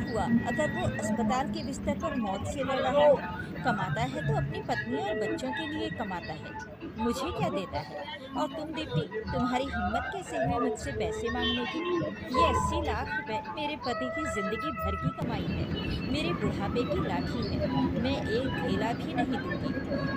हुआ अगर वो अस्पताल के बिस्तर पर मौत से लड़ रहा है? कमाता है तो अपनी पत्नी और बच्चों के लिए कमाता है, मुझे क्या देता है? और तुम दीप्ति, तुम्हारी हिम्मत कैसे हुई मुझसे पैसे मांगने की? ये 80 लाख रुपए मेरे पति की जिंदगी भर की कमाई है, मेरे बुढ़ापे की लाठी है। मैं एक ढेला भी नहीं दूंगी।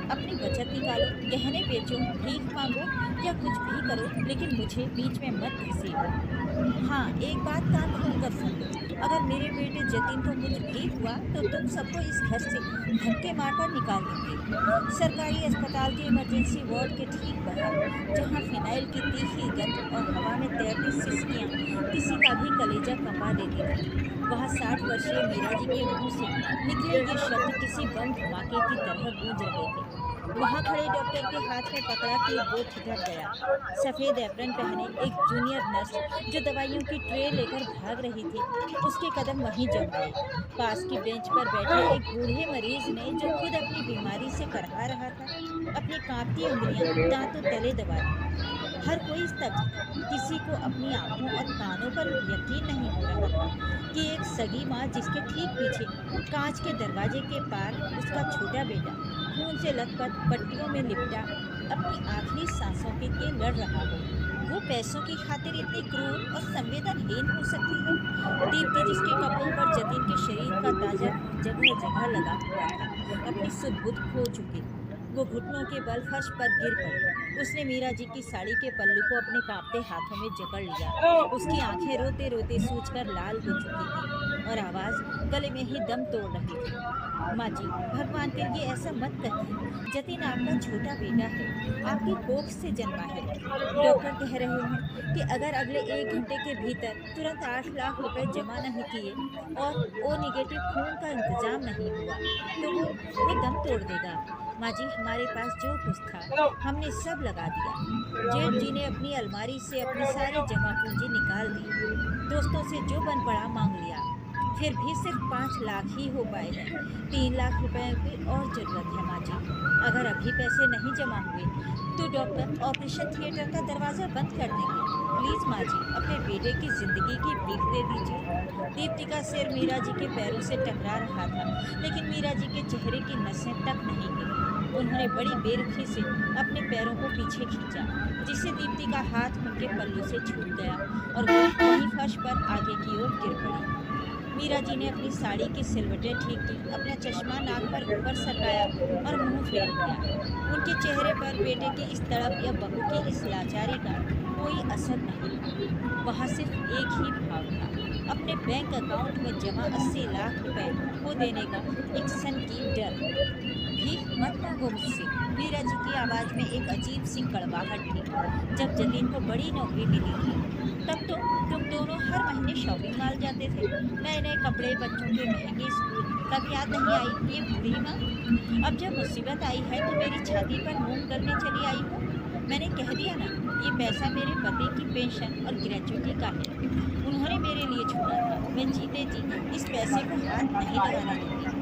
अपनी बचत निकालो, गहने बेचो, भीख मांगो या कुछ भी करो, लेकिन मुझे बीच में मत घसीटो। हाँ, एक बात कान खोलकर सुन लो। अगर मेरे बेटे जतिन को कुछ भी हुआ तो तुम सबको इस घर से धक्के मारकर निकाल दूंगी। सरकारी अस्पताल के इमरजेंसी वार्ड के ठीक बाहर, जहाँ फिनाइल की तीखी गंध और हवा में तैरती सिसकियाँ किसी का भी कलेजा कंपा देती थी, वहाँ 60 वर्षीय मीरा जी के मुंह से निकले ये शब्द किसी बम धमाके की तरह गूंज रहे थे। वहाँ खड़े डॉक्टर के हाथ में पकड़ा कि वो ठिठक गया। सफेद एप्रन पहने एक जूनियर नर्स जो दवाइयों की ट्रे लेकर भाग रही थी, उसके कदम वहीं जम गए। पास की बेंच पर बैठे एक बूढ़े मरीज ने, जो खुद अपनी बीमारी से करहा रहा था, अपनी कांपती उंगलियां दांतों तले दबा दी। हर कोई स्तब्ध था। किसी को अपनी आंखों और कानों पर यकीन नहीं हो रहा था कि एक सगी माँ, जिसके ठीक पीछे कांच के दरवाजे के पार उसका छोटा बेटा खून से लथपथ पट्टियों में लिपटा अपनी आखिरी सांसों के लिए लड़ रहा हो, वो पैसों की खातिर इतनी क्रूर और संवेदनहीन हो सकती है? दीप्ति, जिसके कपड़ों पर जतिन के शरीर का ताजा खून जगह जगह लगा हुआ था, अपनी सुध-बुध खो चुकी थी। वो घुटनों के बल फर्श पर गिर पड़ी। उसने मीरा जी की साड़ी के पल्लू को अपने कांपते हाथों में जकड़ लिया। उसकी आंखें रोते रोते सूजकर लाल हो चुकी थी और आवाज गले में ही दम तोड़ रही थी। माँ जी, भगवान के लिए ऐसा मत कहिए। जतिन आपका छोटा बेटा है, आपकी कोख से जन्मा है। डॉक्टर कह रहे हैं कि अगर अगले 1 घंटे के भीतर तुरंत 8 लाख रुपए जमा नहीं किए और ओ निगेटिव खून का इंतजाम नहीं हुआ तो वो दम तोड़ देगा। माँ जी, हमारे पास जो कुछ था हमने सब लगा दिया। जेठ जी ने अपनी अलमारी से अपनी सारी जमा पूंजी निकाल दी, दोस्तों से जो बन पड़ा मांग लिया, फिर भी सिर्फ 5 लाख ही हो पाए हैं। 3 लाख रुपए की और जरूरत है माँ जी। अगर अभी पैसे नहीं जमा हुए तो डॉक्टर ऑपरेशन थिएटर का दरवाजा बंद कर देंगे। प्लीज माँ जी, अपने बेटे की जिंदगी की भीख दे दीजिए। दीप्ति का सिर मीरा जी के पैरों से टकरा रहा था, लेकिन मीरा जी के चेहरे की नसें तक नहीं हिली। उन्होंने बड़ी बेरुखी से अपने पैरों को पीछे खींचा, जिससे दीप्ति का हाथ उनके पल्लू से छूट गया और वो वहीं फर्श पर आगे की ओर गिर पड़ी। मीरा जी ने अपनी साड़ी की सिलवटें ठीक की, अपना चश्मा नाक पर ऊपर सटाया और मुंह फेर लिया। उनके चेहरे पर बेटे की इस तड़प या बहू की इस लाचारी का कोई असर नहीं। वहाँ सिर्फ एक ही भाव था, अपने बैंक अकाउंट में जमा 80 लाख रुपए खो देने का एक सनकी डर। भीख मत मांगो मुझसे, मीरा जी की आवाज में एक अजीब सी कड़वाहट थी। जब जतिन को बड़ी नौकरी मिली थी तब तो तुम दोनों हर महीने शॉपिंग मॉल जाते थे, नए नए कपड़े, बच्चों के महंगे स्कूल। तब याद नहीं आई ये बूढ़ी माँ? अब जब मुसीबत आई है तो मेरी छाती पर मूंग डलने चली आई हो। मैंने कह दिया ना, ये पैसा मेरे पति की पेंशन और ग्रेचुइटी का है, उन्होंने मेरे लिए छोड़ा था। मैं जीते जी इस पैसे को हाथ नहीं लगाने दूंगी।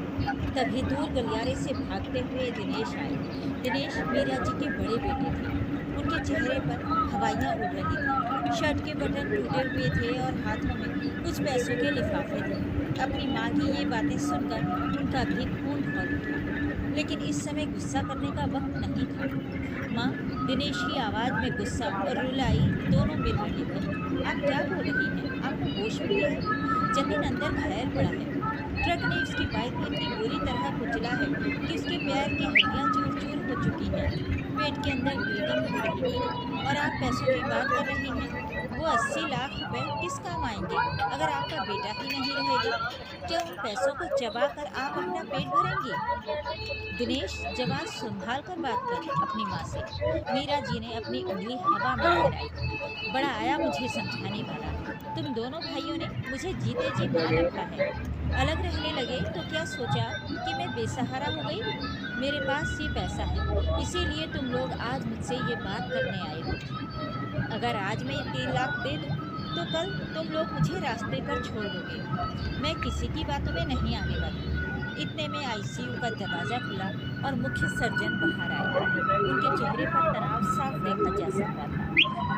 तभी दूर गलियारे से भागते हुए दिनेश आए। दिनेश मीरा जी के बड़े बेटे थे। उनके चेहरे पर हवाइयाँ उड़ रही थी, शर्ट के बटन टूटे हुए थे और हाथों में कुछ पैसों के लिफाफे थे। अपनी माँ की ये बातें सुनकर उनका भी खून खौल उठा, लेकिन इस समय गुस्सा करने का वक्त नहीं था। माँ, दिनेश की आवाज में गुस्सा और रुलाई दोनों मिल रहे थे। आप क्या बोल रही हैं? आपको होश भी है? जतिन अंदर घायल पड़ा है। ट्रक ने उसकी बाइक में इतनी बुरी तरह कुचला है कि उसके पैर की हड्डियां चूर चूर हो चुकी हैं, पेट के अंदर ब्लीडिंग हो रही है, और आप पैसों की बात कर रही हैं। वो 80 लाख रुपए किस काम आएंगे अगर आपका बेटा ही नहीं रहेगा? क्या उन पैसों को चबाकर आप अपना पेट भरेंगी? दिनेश, जवान संभाल कर बात कर अपनी माँ से। मीरा जी ने अपनी उंगली हवा में लहराई। बड़ा आया मुझे समझाने वाला। तुम दोनों भाइयों ने मुझे जीते जी मार रखा है। अलग रहने लगे तो क्या सोचा कि मैं बेसहारा हो गई? मेरे पास ये पैसा है, इसीलिए तुम लोग आज मुझसे ये बात करने आए हो। अगर आज मैं 3 लाख दे दूं तो कल तुम लोग मुझे रास्ते पर छोड़ दोगे। मैं किसी की बातों में नहीं आने वाली। इतने में आईसीयू का दरवाजा खुला और मुख्य सर्जन बाहर आए। उनके चेहरे पर तनाव साफ देखा जा सकता था।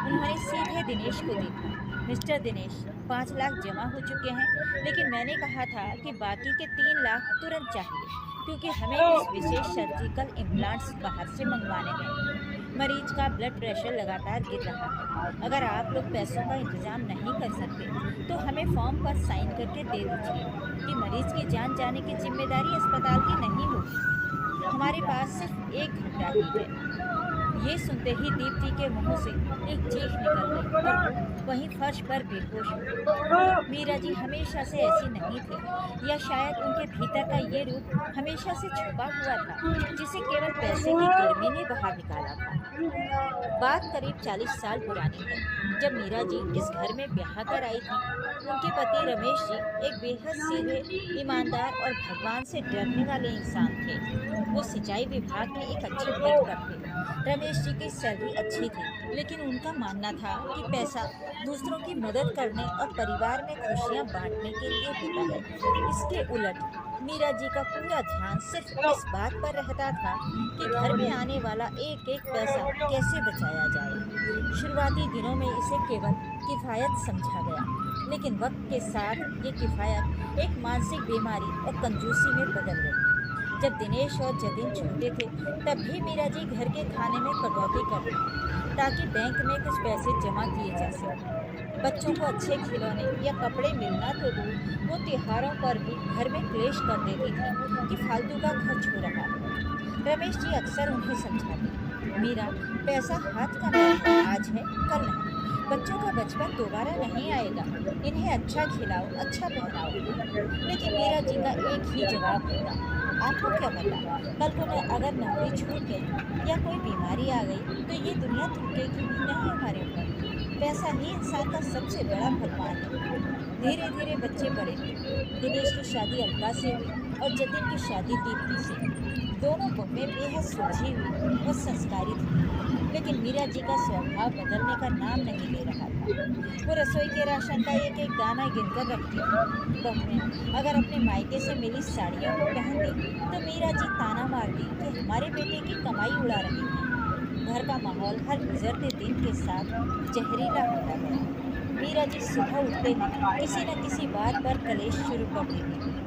उन्होंने सीधे दिनेश को देखा। मिस्टर दिनेश, 5 लाख जमा हो चुके हैं, लेकिन मैंने कहा था कि बाकी के 3 लाख तुरंत चाहिए, क्योंकि हमें कुछ विशेष सर्जिकल इम्प्लांट्स बाहर से मंगवाने हैं। मरीज का ब्लड प्रेशर लगातार गिर रहा है। अगर आप लोग पैसों का इंतजाम नहीं कर सकते, तो हमें फॉर्म पर साइन करके दे दीजिए कि मरीज की जान जाने की जिम्मेदारी अस्पताल की नहीं होगी। हमारे पास सिर्फ 1 घंटा ही है। ये सुनते ही दीप्ति के मुंह से एक चीख निकल गई और वो वहीं फर्श पर बेहोश हो गई। मीरा जी हमेशा से ऐसी नहीं थी, या शायद उनके भीतर का ये रूप हमेशा से छुपा हुआ था, जिसे केवल पैसे की गर्मी ने बाहर निकाला था। बात करीब 40 साल पुरानी है, जब मीरा जी इस घर में ब्याह कर आई थी। उनके पति रमेश जी एक बेहद सीधे, ईमानदार और भगवान से डरने वाले इंसान थे। वो सिंचाई विभाग में एक अच्छे पद पर थे। रमेश जी की सैलरी अच्छी थी, लेकिन उनका मानना था कि पैसा दूसरों की मदद करने और परिवार में खुशियां बांटने के लिए होता है। इसके उलट मीरा जी का पूरा ध्यान सिर्फ इस बात पर रहता था कि घर में आने वाला एक एक पैसा कैसे बचाया जाए। शुरुआती दिनों में इसे केवल किफ़ायत समझा गया, लेकिन वक्त के साथ ये किफ़ायत एक मानसिक बीमारी और कंजूसी में बदल गई। जब दिनेश और जतिन छोटे थे, तब भी मीरा जी घर के खाने में कटौती करती, ताकि बैंक में कुछ पैसे जमा किए जा सकें। बच्चों को अच्छे खिलौने या कपड़े मिलना तो दूर, वो त्योहारों पर भी घर में क्लेश कर देती थी कि फालतू का खर्च हो रहा है। रमेश जी अक्सर उन्हें समझाते, मीरा, पैसा हाथ का मैल है, आज है कल नहीं। बच्चों का बचपन दोबारा नहीं आएगा, इन्हें अच्छा खिलाओ, अच्छा पहनाओ। लेकिन मीरा जी का एक ही जवाब होता, आपको क्या पता, कल को अगर नौकरी छूट गई या कोई बीमारी आ गई तो ये दुनिया थूकेगी भी नहीं हमारे ऊपर। पैसा ही इंसान का सबसे बड़ा भगवान है। धीरे धीरे बच्चे बड़े हुए। दिनेश की शादी अलका से हुई और जतिन की शादी दीप्ति से। दोनों बहुएं बेहद सुलझी हुई और संस्कारी थी, लेकिन मीरा जी का स्वभाव बदलने का नाम नहीं ले रहा था। वो रसोई के राशन का एक एक दाना गिनकर रखती थी। बहुएं अगर अपने मायके से मिली साड़ियों को पहनती, तो मीरा जी ताना मारती कि हमारे बेटे की कमाई उड़ा रही है। घर का माहौल हर गुजरते दिन के साथ जहरीला होता गया। मीरा जी सुबह उठते ही किसी न किसी बात पर कलेश शुरू कर देती थी।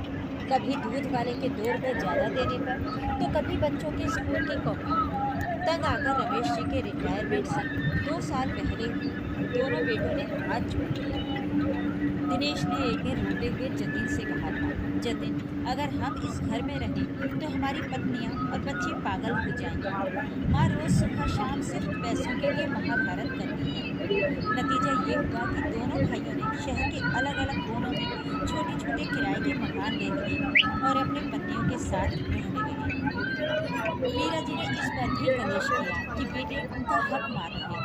कभी दूध वाले के 2 रुपए ज़्यादा देने पर, तो कभी बच्चों के स्कूल की कॉपी। तंग आकर रमेश जी के रिटायरमेंट से 2 साल पहले दोनों बेटों ने हाथ जोड़ लिए। दिनेश ने एक दिन रोते हुए जतिन से कहा था, जतिन, अगर हम इस घर में रहें तो हमारी पत्नियां और बच्चे पागल हो जाएंगे। माँ रोज सुबह शाम सिर्फ पैसों के लिए महाभारत करती है। नतीजा ये हुआ कि दोनों भाइयों ने शहर के अलग अलग कोनों में छोटे छोटे किराए के मकान ले लिए और अपनी पत्नियों के साथ रहने लगे। मीरा जी ने इस पर भी कलेश किया कि बेटे उनका हक मार रहे हैं,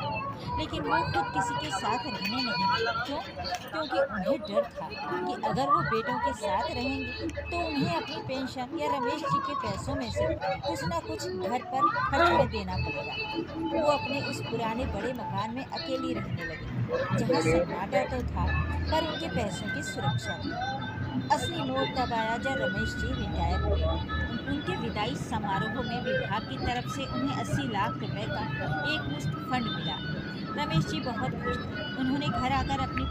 लेकिन वो खुद किसी के साथ रहने नहीं गई। क्यों? क्योंकि उन्हें डर था कि अगर वो बेटों के साथ रहेंगी तो उन्हें अपनी पेंशन या रमेश जी के पैसों में से कुछ न कुछ घर पर खर्च में देना पड़ेगा। वो अपने उस पुराने बड़े मकान में अकेली रहने लगी, जहाँ सन्नाटा तो था, पर उनके पैसों की सुरक्षा थी। असली मोड़ तब आया जब रमेश जी रिटायर हुए। उनके विदाई समारोह में विभाग की तरफ से उन्हें 80 लाख रुपए का एक मुश्त फंड मिला। रमेश जी बहुत खुश थे। उन्होंने घर आकर अपनी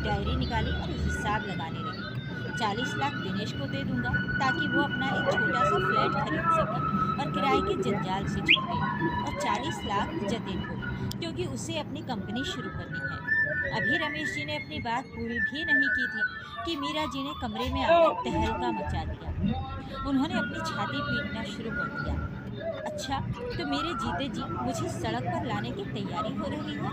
डायरी निकाली और हिसाब लगाने लगे। 40 लाख दिनेश को दे दूंगा, ताकि वो अपना एक छोटा सा फ्लैट खरीद सके और किराए के जंजाल से छूटे, और 40 लाख जतिन को, क्योंकि उसे अपनी कंपनी शुरू करनी है। अभी रमेश जी ने अपनी बात पूरी भी नहीं की थी कि मीरा जी ने कमरे में आकर तहलका मचा दिया। उन्होंने अपनी छाती पीटना शुरू कर दिया। अच्छा, तो मेरे जीते जी मुझे सड़क पर लाने की तैयारी हो रही है?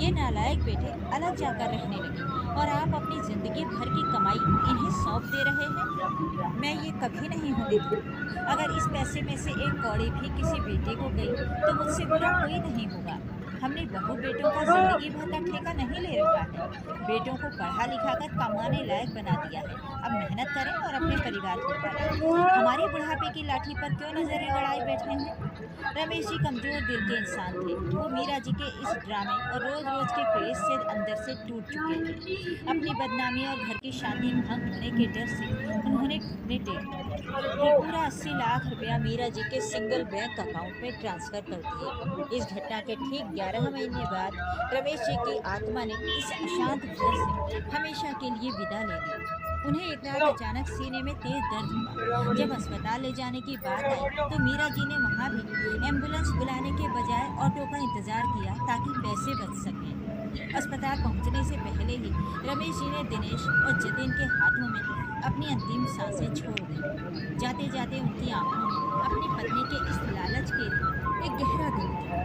ये नालायक बेटे अलग जाकर रहने लगे और आप अपनी जिंदगी भर की कमाई इन्हें सौंप दे रहे हैं। मैं ये कभी नहीं होने दूंगी। अगर इस पैसे में से एक कौड़ी भी किसी बेटे को गई तो मुझसे बुरा कोई नहीं होगा। हमने बहू बेटों का जिंदगी भर का ठेका नहीं ले रखा है। बेटों को पढ़ा लिखा कर कमाने लायक बना दिया है। अब मेहनत करें और अपने परिवार को पालें। हमारे बुढ़ापे की लाठी पर क्यों नजरें गड़ाए बैठे हैं? रमेश जी कमजोर दिल के इंसान थे। वो मीरा जी के इस ड्रामे और रोज रोज के क्लेश से अंदर से टूट चुके थे। अपनी बदनामी और घर की शांति भंग होने के डर से उन्होंने घुटने टेक दिए। वो पूरा 80 लाख रुपया मीरा जी के सिंगल बैंक अकाउंट में ट्रांसफर कर दिए। इस घटना के ठीक 12 महीने बाद रमेश जी की आत्मा ने इस अशांत घर से हमेशा के लिए विदा ले ली। उन्हें एक रात अचानक सीने में तेज दर्द हुआ। जब अस्पताल ले जाने की बात आई तो मीरा जी ने वहां भी एम्बुलेंस बुलाने के बजाय ऑटो का इंतजार किया ताकि पैसे बच सकें। अस्पताल पहुंचने से पहले ही रमेश जी ने दिनेश और जतिन के हाथों में अपनी अंतिम सांसें छोड़ दी। जाते जाते उनकी आंखों में अपनी पत्नी के इस लालच के लिए एक गहरा दुख था।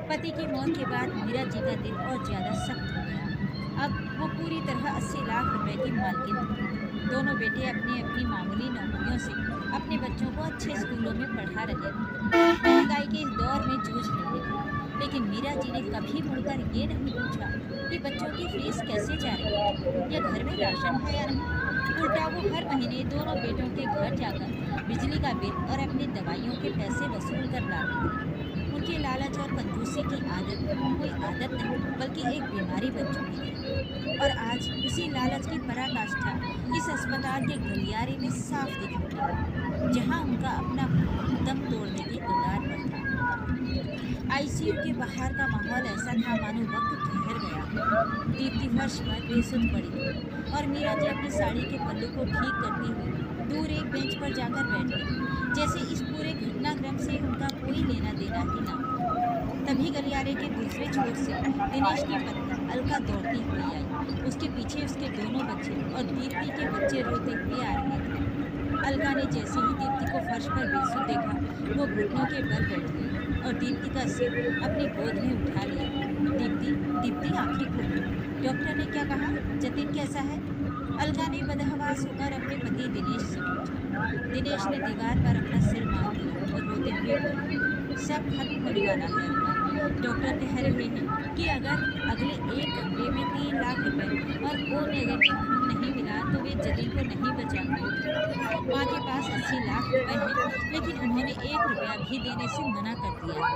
पति की मौत के बाद मीरा जी का दिल और ज्यादा सख्त हो गया। अब वो पूरी तरह 80 लाख रुपए की मालकिन थी। दोनों बेटे अपनी अपनी मामूली नौकरियों से अपने बच्चों को अच्छे स्कूलों में पढ़ा रहे थे। महंगाई के इस दौर में जूझ रहे थे, लेकिन मीरा जी ने कभी मुड़कर ये नहीं पूछा कि बच्चों की फीस कैसे जा रही है या घर में राशन है या नहीं। उल्टा वो हर महीने दोनों बेटों के घर जाकर बिजली का बिल और अपनी दवाइयों के पैसे वसूल कर लाते थे। उनकी लालच और कंजूसी की आदत कोई आदत नहीं बल्कि एक बीमारी बन चुकी थी। और आज उसी लालच की पराकाष्ठा इस अस्पताल के गलियारे में साफ दिख रही है, जहां उनका अपना दम तोड़ने की कगार पर था। आईसीयू के बाहर का माहौल ऐसा था मानो वक्त ठहर गया। दीप्ति फर्श पर बेसुध पड़ी थी और मीरा जी अपनी साड़ी के पल्लू को ठीक करती हुई दूर एक बेंच पर जाकर बैठ गई, जैसे इस पूरे घटनाक्रम से उनका कोई लेना देना ही ना हो। तभी गलियारे के दूसरे छोर से दिनेश की पत्नी अलका दौड़ती हुई आई। उसके पीछे उसके दोनों बच्चे और दीप्ति के बच्चे रोते हुए आ रहे थे। अलका ने जैसे ही दीप्ति को फर्श पर बेसुध देखा, वो घुटनों के बल बैठ गई और दीप्ति का सिर अपनी गोद में उठा लिया। दीप्ति दीप्ति आंखें खोली। डॉक्टर ने क्या कहा? जतिन कैसा है? अलका ने बदहवास होकर अपने पति दिनेश से पूछा। दिनेश ने दीवार पर अपना सिर मार दिया और रोते हुए बोला, सब खत्म होने वाला है अलका। डॉक्टर कह रहे हैं कि अगर अगले 1 घंटे में 3 लाख रुपए और ओ नेगेटिव खून नहीं मिला तो वे जतिन को नहीं बचा पाएंगे। माँ के पास 80 लाख रुपए हैं, लेकिन उन्होंने 1 रुपया भी देने से मना कर दिया है।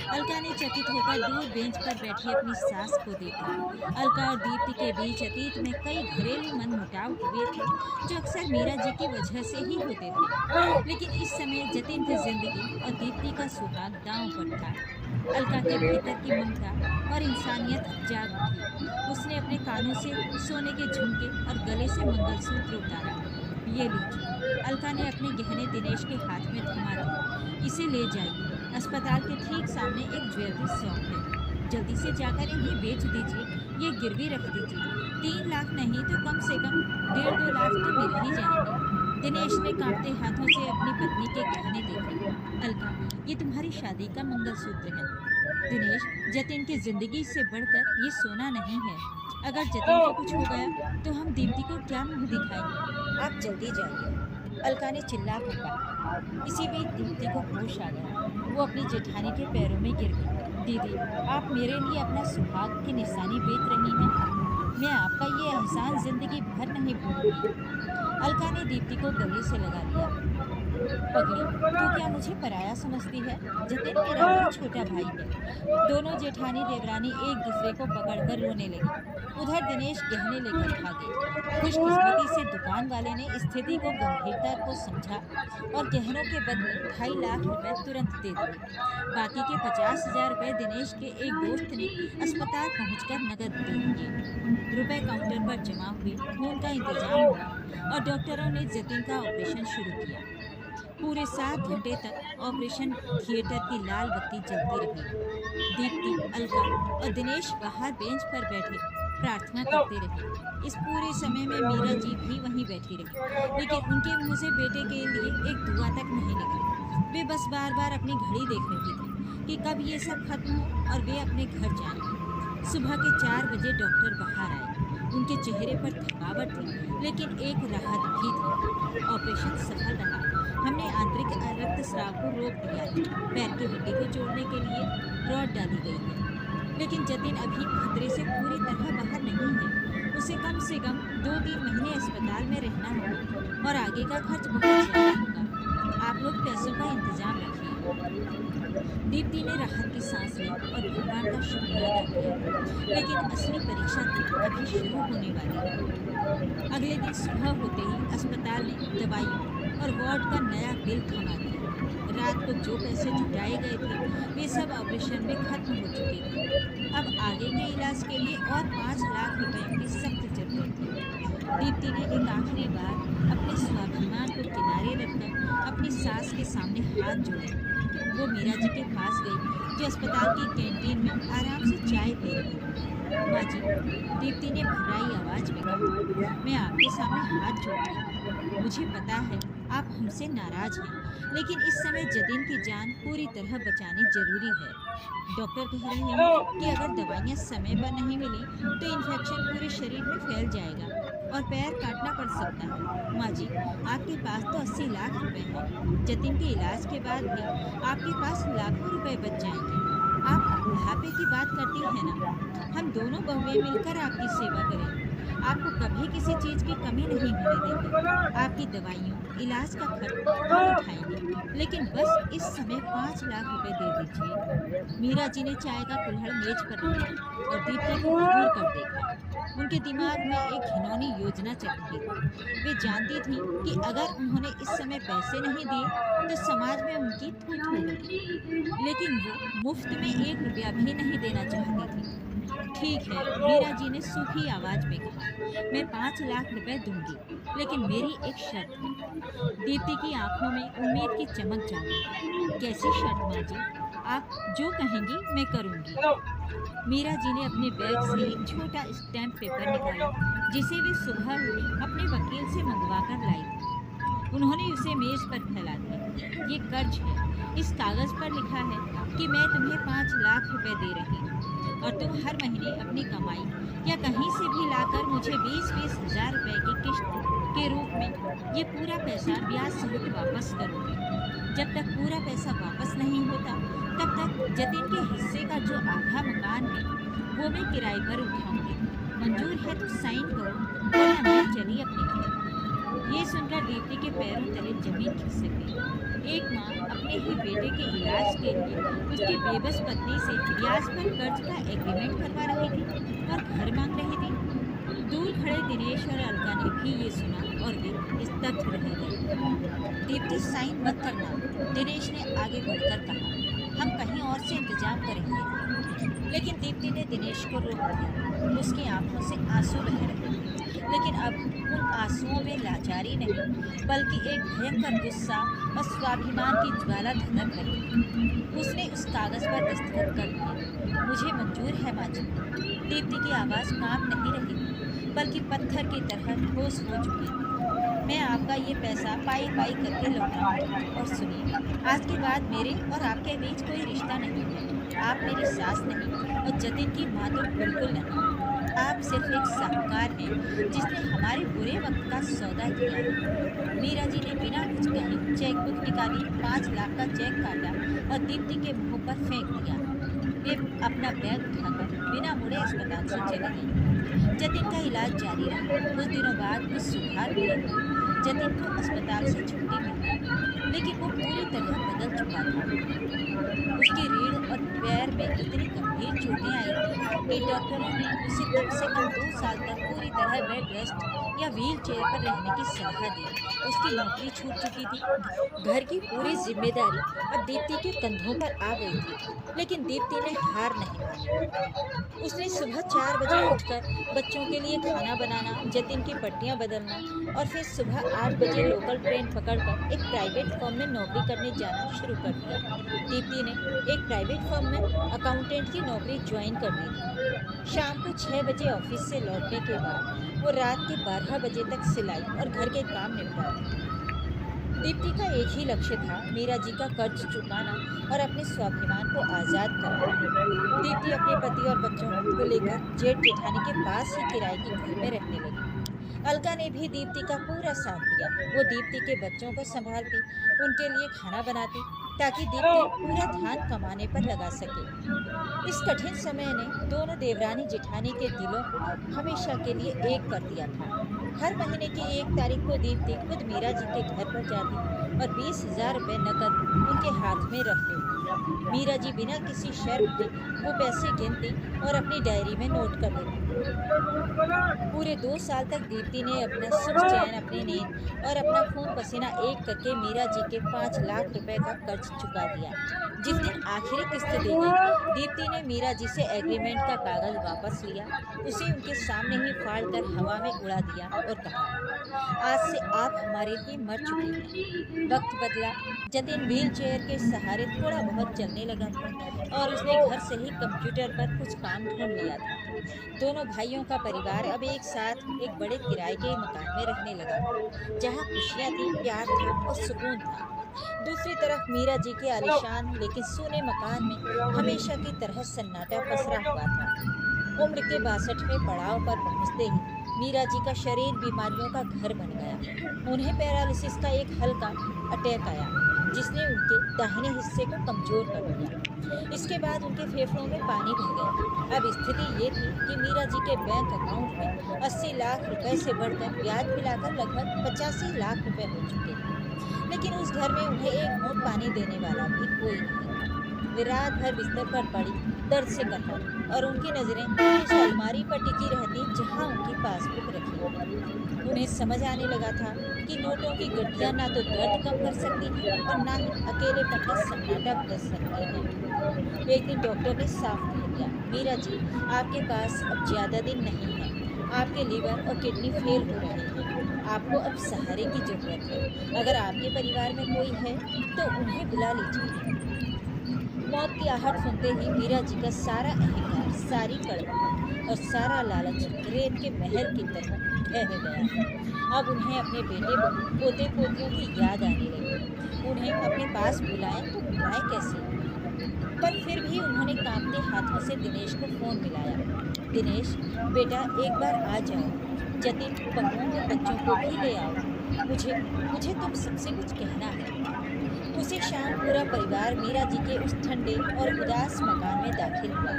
अलका ने चकित होकर दूर बेंच पर बैठी अपनी सास को देखा। अलका और दीप्ति के बीच अतीत में कई घरेलू मनमुटाव हुए थे, जो अक्सर मीरा जी की वजह से ही होते थे, लेकिन इस समय जतिन की जिंदगी और दीप्ति का सुहाग दांव पर था। अलका के भीतर की ममता और इंसानियत जाग उठी। उसने अपने कानों से सोने के झुमके और गले से मंगलसूत्र उतारा। ये लीजिए। अलका ने अपने गहने दिनेश के हाथ में थमा दिए। इसे ले जाइए। अस्पताल के ठीक सामने एक ज्वेलरी शॉप है, जल्दी से जाकर इन्हें बेच दीजिए। ये गिरवी रख दीजिए। 3 लाख नहीं तो कम से कम 1.5-2 लाख तो मिल ही जाएंगे। दिनेश ने कांपते हाथों से अपनी पत्नी के गहने देखे। अलका, ये तुम्हारी शादी का मंगलसूत्र है। दिनेश, जतिन की जिंदगी से बढ़कर ये सोना नहीं है। अगर जतिन को कुछ हो गया तो हम दीप्ति को क्या मुंह दिखाएंगे? आप जल्दी जाइए। अलका ने चिल्ला कर कहा। इसी बीच दीप्ति को होश आ गया। वो अपनी जेठानी के पैरों में गिर गई। दीदी, आप मेरे लिए अपना सुहाग की निशानी बेच रही हैं। मैं आपका ये एहसान जिंदगी भर नहीं भूलूंगी। अलका ने दीप्ति को गले से लगा लिया। पगली, तू क्या मुझे पराया समझती है? जतिन मेरा बहुत छोटा भाई है। दोनों जेठानी देवरानी एक दूसरे को पकड़कर रोने लगी। उधर दिनेश गहने लेकर भागे। खुशकिस्मती से दुकान वाले ने स्थिति को गंभीरता को समझा और गहनों के बदले 2.5 लाख रुपए तुरंत दे दिए। बाकी के 50,000 रुपए दिनेश के एक दोस्त ने अस्पताल पहुंचकर नकद दे दिए। रुपए काउंटर पर जमा हुए, खून का इंतजाम हुआ और डॉक्टरों ने जतिन का ऑपरेशन शुरू किया। पूरे 7 घंटे तक ऑपरेशन थिएटर की लाल बत्ती जलती रही। दीप्ति, अलका और दिनेश बाहर बेंच पर बैठे प्रार्थना करते रहे। इस पूरे समय में मीरा जी भी वहीं बैठी रही, लेकिन उनके मुंह से बेटे के लिए एक दुआ तक नहीं निकली। वे बस बार बार अपनी घड़ी देख रही थी कि कब ये सब खत्म हो और वे अपने घर जाएं। सुबह के 4 बजे डॉक्टर बाहर आए। उनके चेहरे पर थकावट थी, लेकिन एक राहत भी थी। ऑपरेशन सफल रहा। हमने आंतरिक रक्तस्राव को रोक दिया है। पैर की हड्डी को जोड़ने के लिए रॉड डाली गई है, लेकिन जतिन अभी खतरे से पूरी तरह बाहर नहीं है। उसे कम से कम 2-3 महीने अस्पताल में रहना होगा और आगे का खर्च बहुत ज्यादा होगा। आप लोग पैसों का इंतजाम रखिए। दीप्ति ने राहत की सांस ली और भगवान का शुक्रिया अदा किया, लेकिन असली परीक्षा तो अभी शुरू होने वाली है। अगले दिन सुबह होते ही अस्पताल ने दवाइयों और वार्ड का नया बिल थमा दिया। रात को जो पैसे जुटाए गए थे वे सब ऑपरेशन में खत्म हो चुके थे। अब आगे के इलाज के लिए और 5 लाख रुपए की सख्त जरूरत थी। दीप्ति ने एक आखिरी बार अपने स्वाभिमान को किनारे रखकर अपनी सास के सामने हाथ जोड़े। वो मीरा जी के पास गई जो अस्पताल की कैंटीन में आराम से चाय पी रही थी। माँ जी, दीप्ति ने भर्राई आवाज में कहा, मैं आपके सामने हाथ जोड़ती हूँ। मुझे पता है आप हमसे नाराज हैं, लेकिन इस समय जतिन की जान पूरी तरह बचानी जरूरी है। डॉक्टर कह रहे हैं कि अगर दवाइयाँ समय पर नहीं मिली तो इन्फेक्शन पूरे शरीर में फैल जाएगा और पैर काटना पड़ सकता है। माँ जी, आपके पास तो 80 लाख रुपए हैं। जतिन के इलाज के बाद भी आपके पास लाखों रुपए बच जाएंगे। आप बुढ़ापे की बात करती हैं ना, हम दोनों बहुएं मिलकर आपकी सेवा करेंगे। आपको कभी किसी चीज की कमी नहीं होने देंगे। आपकी दवाइयों इलाज का खर्च हम उठाएंगे, लेकिन बस इस समय 5 लाख रुपए दे दीजिए। मीरा जी ने चाय का कुल्हड़ मेज पर रखा और दीप्ति को घूर कर देखा। उनके दिमाग में एक घिनौनी योजना चल रही थी। वे जानती थी कि अगर उन्होंने इस समय पैसे नहीं दिए तो समाज में उनकी थू थू होगी, लेकिन वो मुफ्त में 1 रुपया भी नहीं देना चाहती थी। ठीक है, मीरा जी ने सूखी आवाज में कहा, मैं 5 लाख रुपए दूंगी, लेकिन मेरी एक शर्त है। दीप्ति की आंखों में उम्मीद की चमक जागी। कैसी शर्त माँ जी? आप जो कहेंगी मैं करूंगी। मीरा जी ने अपने बैग से एक छोटा स्टैम्प पेपर निकाला जिसे वे सुबह अपने वकील से मंगवा कर लाई थी। उन्होंने उसे मेज पर फैला दिया। ये कर्ज है। इस कागज पर लिखा है कि मैं तुम्हें 5 लाख रुपए दे रही हूँ और तुम हर महीने अपनी कमाई या कहीं से भी लाकर मुझे 20-20 हजार रुपए की किश्त के रूप में ये पूरा पैसा ब्याज सहित वापस करोगे। जब तक पूरा पैसा वापस नहीं होता तब तक जतिन के हिस्से का जो आधा मकान है वो मैं किराए पर उठाऊंगी। मंजूर है तो साइन करो वरना मैं चली अपने घर। ये सुनकर दीप्ति के पैरों तले जमीन खिसक गई। एक माँ अपने ही बेटे के इलाज के लिए उसकी बेबस पत्नी से ब्याज पर कर्ज का एग्रीमेंट करवा रही थी और घर मांग रही थी। दूर खड़े दिनेश और अलका ने भी ये सुना और वे स्तब्ध रह गए। दीप्ति, साइन मत करना, दिनेश ने आगे बढ़कर कहा, हम कहीं और से इंतजाम करेंगे। लेकिन दीप्ति ने दिनेश को रोक दिया। उसकी आंखों से आंसू बह रहे थे, लेकिन अब उन आंसुओं में लाचारी नहीं बल्कि एक भयंकर गुस्सा और स्वाभिमान की ज्वाला धधक रही। उसने उस कागज पर दस्तखत कर दिए। मुझे मंजूर है माँ जी। दीप्ति की आवाज़ काम नहीं रही बल्कि पत्थर की तरह ठोस हो चुकी थी। मैं आपका ये पैसा पाई पाई करके लौटाऊंगी। और सुनिए, आज के बाद मेरे और आपके बीच कोई रिश्ता नहीं है। आप मेरी सास नहीं और जतिन की माँ तो बिल्कुल नहीं। आप सिर्फ एक साहूकार हैं जिसने हमारे बुरे वक्त का सौदा किया है। मीरा जी ने बिना कुछ कहे चेकबुक निकाली, 5 लाख का चेक काटा और दीप्ति के मुंह पर फेंक दिया। वे अपना बैग उठाकर बिना मुड़े अस्पताल से चले गई। जतिन का इलाज जारी रहा। कुछ दिनों बाद वो सुधार हुई। जतिन को अस्पताल से छुट्टी मिल गई, लेकिन वो पूरी तरह बदल चुका था। उसकी रीढ़ और पैर में इतनी गंभीर चोटें आई थी कि डॉक्टरों ने उसे कम से कम 2 साल तक पूरी तरह बेड रेस्ट या व्हील चेयर पर रहने की सलाह दी। उसकी नौकरी छूट चुकी थी। घर की पूरी जिम्मेदारी अब दीप्ति के कंधों पर आ गई थी, लेकिन दीप्ति ने हार नहीं मानी। उसने सुबह 4 बजे उठकर बच्चों के लिए खाना बनाना, जतिन की पट्टियां बदलना और फिर सुबह 8 बजे लोकल ट्रेन पकड़कर एक प्राइवेट फर्म में नौकरी करने जाना शुरू कर दिया। दीप्ति ने एक प्राइवेट फर्म में अकाउंटेंट की नौकरी ज्वाइन कर ली थी। शाम को 6 बजे ऑफिस से लौटने के बाद वो रात के 12 बजे तक सिलाई और घर के काम निपटाती। दीप्ति का एक ही लक्ष्य था, मीरा जी का कर्ज चुकाना और अपने स्वाभिमान को आज़ाद कराना। दीप्ति अपने पति और बच्चों को लेकर जेठ जेठानी के पास ही किराए के घर में रहने लगी। अलका ने भी दीप्ति का पूरा साथ दिया। वो दीप्ति के बच्चों को संभालती, उनके लिए खाना बनाती ताकि दीप्ति पूरा ध्यान कमाने पर लगा सके। इस कठिन समय ने दोनों देवरानी जेठानी के दिलों को हमेशा के लिए एक कर दिया था। हर महीने की 1 तारीख को दीप्ति खुद मीरा जी के घर पर जाती और 20,000 रुपये नकद उनके हाथ में रखती। मीरा जी बिना किसी शर्त के वो पैसे गिनती और अपनी डायरी में नोट कर देती। पूरे 2 साल तक दीप्ति ने अपना सुख चैन, अपनी नींद और अपना खून पसीना एक करके मीरा जी के 5 लाख रुपए का कर्ज चुका दिया। जिस दिन आखिरी किस्त दी गई, दीप्ति ने मीरा जी से एग्रीमेंट का कागज वापस लिया, उसे उनके सामने ही फाड़ कर हवा में उड़ा दिया और कहा, आज से आप हमारे लिए मर चुके हैं। वक्त बदला। जतिन व्हील चेयर के सहारे थोड़ा बहुत चलने लगा था और उसने घर से ही कंप्यूटर पर कुछ काम ढूंढ लिया था। दोनों भाइयों का परिवार अब एक साथ एक बड़े किराए के मकान में रहने लगा, जहाँ खुशियाँ थी, प्यार था और सुकून था। दूसरी तरफ मीरा जी के आलीशान लेकिन सूने मकान में हमेशा की तरह सन्नाटा पसरा हुआ था। उम्र के 62वें पड़ाव पर पहुंचते ही मीरा जी का शरीर बीमारियों का घर बन गया। उन्हें पैरालिसिस का एक हल्का अटैक आया, जिसने उनके दाहिने हिस्से को कमजोर कर दिया। इसके बाद उनके फेफड़ों में पानी भर गया। अब स्थिति ये थी कि मीरा जी के बैंक अकाउंट में 80 लाख रुपए से बढ़कर ब्याज मिलाकर लगभग 85 लाख रुपए हो चुके थे। लेकिन उस घर में उन्हें एक घूंट पानी देने वाला भी कोई नहीं था। वे रात भर बिस्तर पर पड़ी दर्द से कतराई और उनकी नजरें उस अलमारी पर टिकी रहती जहां उनकी पासबुक रखी होती। उन्हें समझ आने लगा था कि नोटों की गड्डियां ना तो दर्द कम कर सकती हैं और ना ही अकेलेपन का सन्नाटा भर सकती हैं। एक दिन डॉक्टर ने साफ कह दिया, मीरा जी, आपके पास अब ज्यादा दिन नहीं है। आपके लीवर और किडनी फेल हो रहे हैं। आपको अब सहारे की जरूरत है। अगर आपके परिवार में कोई है तो उन्हें बुला लीजिए। मौत की आहट सुनते ही मीरा जी का सारा अहंकार, सारी कड़वाहट और सारा लालच रेत के महल की तरह ढह गया। अब उन्हें अपने बेटे पोते पोतियों की याद आने लगी। उन्हें अपने पास बुलाएं तो बुलाएं कैसे? पर फिर भी उन्होंने कांपते हाथों से दिनेश को फोन मिलाया। दिनेश बेटा, एक बार आ जाओ। जतिन, बहुओं और बच्चों को भी ले आओ। मुझे तुम सबसे कुछ कहना है। उसी शाम पूरा परिवार मीरा जी के उस ठंडे और उदास मकान में दाखिल हुआ।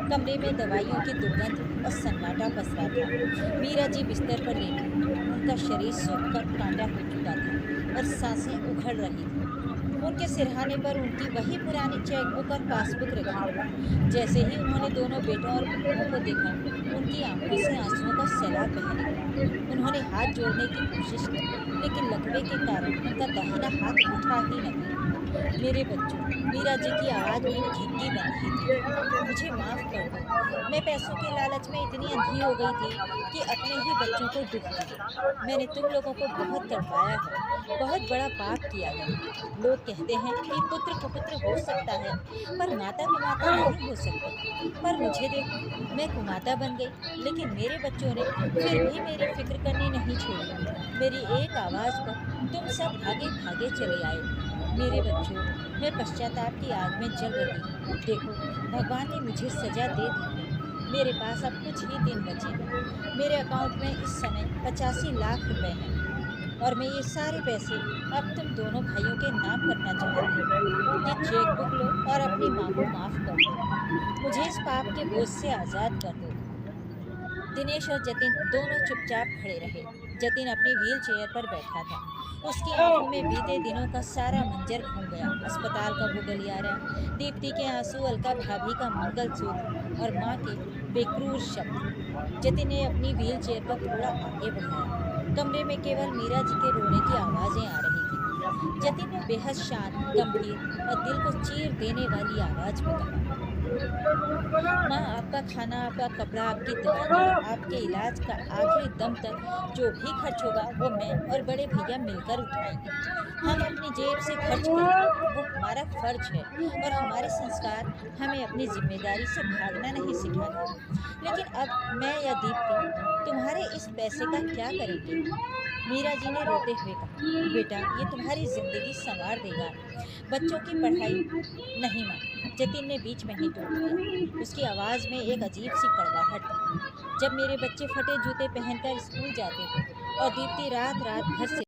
कमरे में दवाइयों की दुर्गंध और सन्नाटा पसरा था। मीरा जी बिस्तर पर लेटी, उनका शरीर सूख कर कांटा हो चुका था और सांसें उखड़ रही थी। उनके सिरहाने पर उनकी वही पुरानी चेकबुक और पासबुक रखी। जैसे ही उन्होंने दोनों बेटों और बहुओं को देखा, उनकी आंखों से आंसुओं का सैलाब बह निकला। उन्होंने हाथ जोड़ने की कोशिश की, लेकिन लकवे के कारण उनका दाहिना हाथ उठा ही न गया। मेरे बच्चों, मीरा जी की आवाज़ में झिग्गी बन रही थी, मुझे माफ़ कर दो। मैं पैसों के लालच में इतनी अंधी हो गई थी कि अपने ही बच्चों को दुख दिया। मैंने तुम लोगों को बहुत तड़पाया है, बहुत बड़ा पाप किया है। लोग कहते हैं कि पुत्र कुपुत्र हो सकता है, पर माता कुमाता नहीं हो सकती। पर मुझे देखो, मैं कुमाता बन गई, लेकिन मेरे बच्चों ने फिर भी मेरी फिक्र करनी नहीं छोड़ी। मेरी एक आवाज़ पर तुम सब भागे भागे चले आए। मेरे बच्चों, मैं पश्चाताप की आग में जल रही हूँ। देखो, भगवान ने मुझे सजा दे दी है। मेरे पास अब कुछ ही दिन बचे हैं। मेरे अकाउंट में इस समय 85 लाख रुपए हैं और मैं ये सारे पैसे अब तुम दोनों भाइयों के नाम करना चाहती हूँ। ये चेकबुक लो और अपनी माँ को माफ़ कर दो। मुझे इस पाप के बोझ से आज़ाद कर दो। दिनेश और जतिन दोनों चुपचाप खड़े रहे। जतिन अपनी व्हील चेयर पर बैठा था। उसकी आंखों में बीते दिनों का सारा मंजर घूम गया। अस्पताल का वो गलियारा, दीप्ति के आंसू, अलका भाभी का मंगलसूत्र और माँ के बेक्रूर शब्द। जतिन ने अपनी व्हील चेयर को थोड़ा आगे बढ़ाया। कमरे में केवल मीरा जी के रोने की आवाज़ें आ रही थी। जतिन ने बेहद शांत, गंभीर और दिल को चीर देने वाली आवाज़ में कहा, माँ, आपका खाना, आपका कपड़ा, आपकी दवाइयाँ, आपके इलाज का आखिरी दम तक जो भी खर्च होगा वो मैं और बड़े भैया मिलकर उठाएंगे। हम अपनी जेब से खर्च करेंगे, वो हमारा फर्ज है और हमारे संस्कार हमें अपनी जिम्मेदारी से भागना नहीं सिखाते। लेकिन अब मैं या दीप्ति तुम्हारे इस पैसे का क्या करेंगे? मीरा जी ने रोते हुए कहा, बेटा, ये तुम्हारी जिंदगी संवार देगा, बच्चों की पढ़ाई नहीं। माँ, जतिन ने बीच में ही टोक दिया। उसकी आवाज़ में एक अजीब सी कड़वाहट थी। जब मेरे बच्चे फटे जूते पहनकर स्कूल जाते थे और दीप्ति रात रात घर से